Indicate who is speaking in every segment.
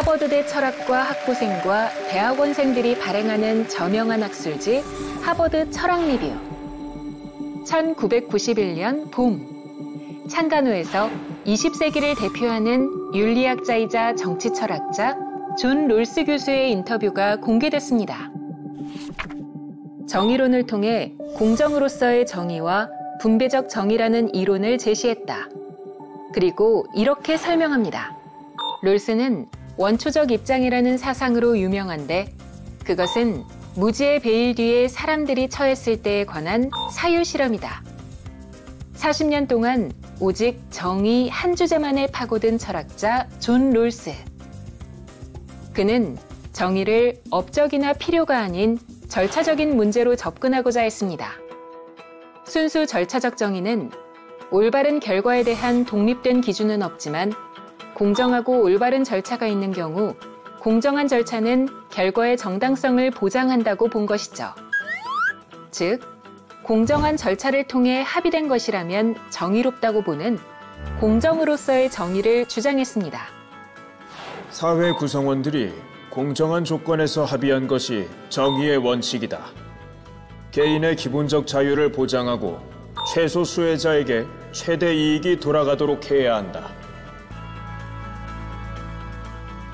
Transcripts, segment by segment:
Speaker 1: 하버드대 철학과 학부생과 대학원생들이 발행하는 저명한 학술지 하버드 철학 리뷰. 1991년 봄, 창간호에서 20세기를 대표하는 윤리학자이자 정치철학자 존 롤스 교수의 인터뷰가 공개됐습니다. 정의론을 통해 공정으로서의 정의와 분배적 정의라는 이론을 제시했다. 그리고 이렇게 설명합니다. 롤스는 원초적 입장이라는 사상으로 유명한데 그것은 무지의 베일 뒤에 사람들이 처했을 때에 관한 사유 실험이다. 40년 동안 오직 정의 한 주제만에 파고든 철학자 존 롤스. 그는 정의를 업적이나 필요가 아닌 절차적인 문제로 접근하고자 했습니다. 순수 절차적 정의는 올바른 결과에 대한 독립된 기준은 없지만 공정하고 올바른 절차가 있는 경우 공정한 절차는 결과의 정당성을 보장한다고 본 것이죠. 즉, 공정한 절차를 통해 합의된 것이라면 정의롭다고 보는 공정으로서의 정의를 주장했습니다.
Speaker 2: 사회 구성원들이 공정한 조건에서 합의한 것이 정의의 원칙이다. 개인의 기본적 자유를 보장하고 최소 수혜자에게 최대 이익이 돌아가도록 해야 한다.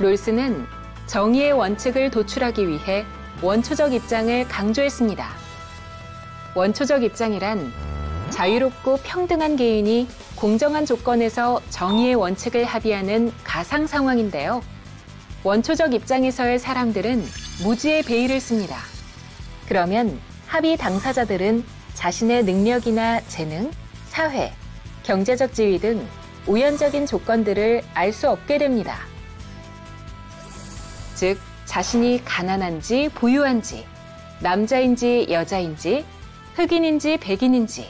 Speaker 1: 롤스는 정의의 원칙을 도출하기 위해 원초적 입장을 강조했습니다. 원초적 입장이란 자유롭고 평등한 개인이 공정한 조건에서 정의의 원칙을 합의하는 가상 상황인데요. 원초적 입장에서의 사람들은 무지의 베일을 씁니다. 그러면 합의 당사자들은 자신의 능력이나 재능, 사회, 경제적 지위 등 우연적인 조건들을 알 수 없게 됩니다. 즉, 자신이 가난한지 부유한지, 남자인지 여자인지, 흑인인지 백인인지,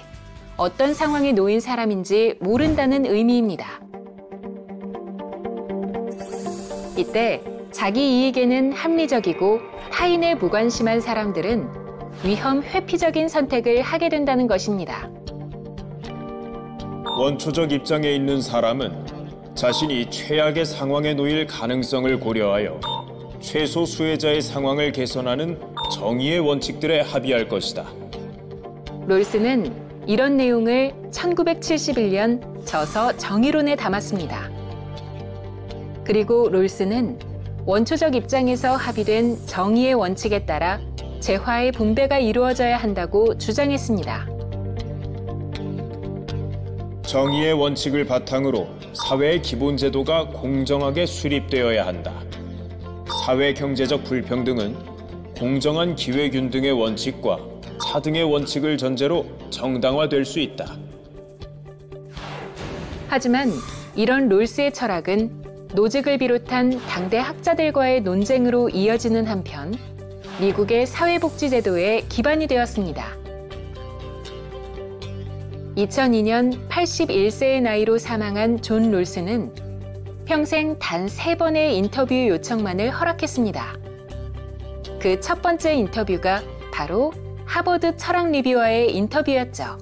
Speaker 1: 어떤 상황에 놓인 사람인지 모른다는 의미입니다. 이때 자기 이익에는 합리적이고 타인에 무관심한 사람들은 위험 회피적인 선택을 하게 된다는 것입니다.
Speaker 2: 원초적 입장에 있는 사람은 자신이 최악의 상황에 놓일 가능성을 고려하여 최소 수혜자의 상황을 개선하는 정의의 원칙들에 합의할 것이다.
Speaker 1: 롤스는 이런 내용을 1971년 저서 정의론에 담았습니다. 그리고 롤스는 원초적 입장에서 합의된 정의의 원칙에 따라 재화의 분배가 이루어져야 한다고 주장했습니다.
Speaker 2: 정의의 원칙을 바탕으로 사회의 기본 제도가 공정하게 수립되어야 한다. 사회 경제적 불평등은 공정한 기회균 등의 원칙과 차등의 원칙을 전제로 정당화될 수 있다.
Speaker 1: 하지만 이런 롤스의 철학은 노직을 비롯한 당대 학자들과의 논쟁으로 이어지는 한편 미국의 사회복지제도의 기반이 되었습니다. 2002년 81세의 나이로 사망한 존 롤스는 평생 단 3번의 인터뷰 요청만을 허락했습니다. 그 첫 번째 인터뷰가 바로 하버드 철학 리뷰어의 인터뷰였죠.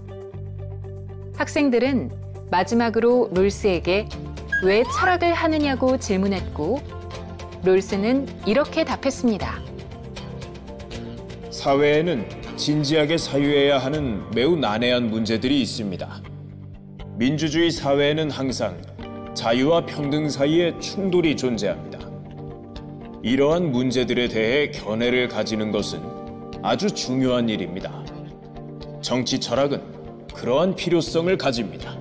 Speaker 1: 학생들은 마지막으로 롤스에게 왜 철학을 하느냐고 질문했고 롤스는 이렇게 답했습니다.
Speaker 2: 사회에는 진지하게 사유해야 하는 매우 난해한 문제들이 있습니다. 민주주의 사회에는 항상 자유와 평등 사이에 충돌이 존재합니다. 이러한 문제들에 대해 견해를 가지는 것은 아주 중요한 일입니다. 정치 철학은 그러한 필요성을 가집니다.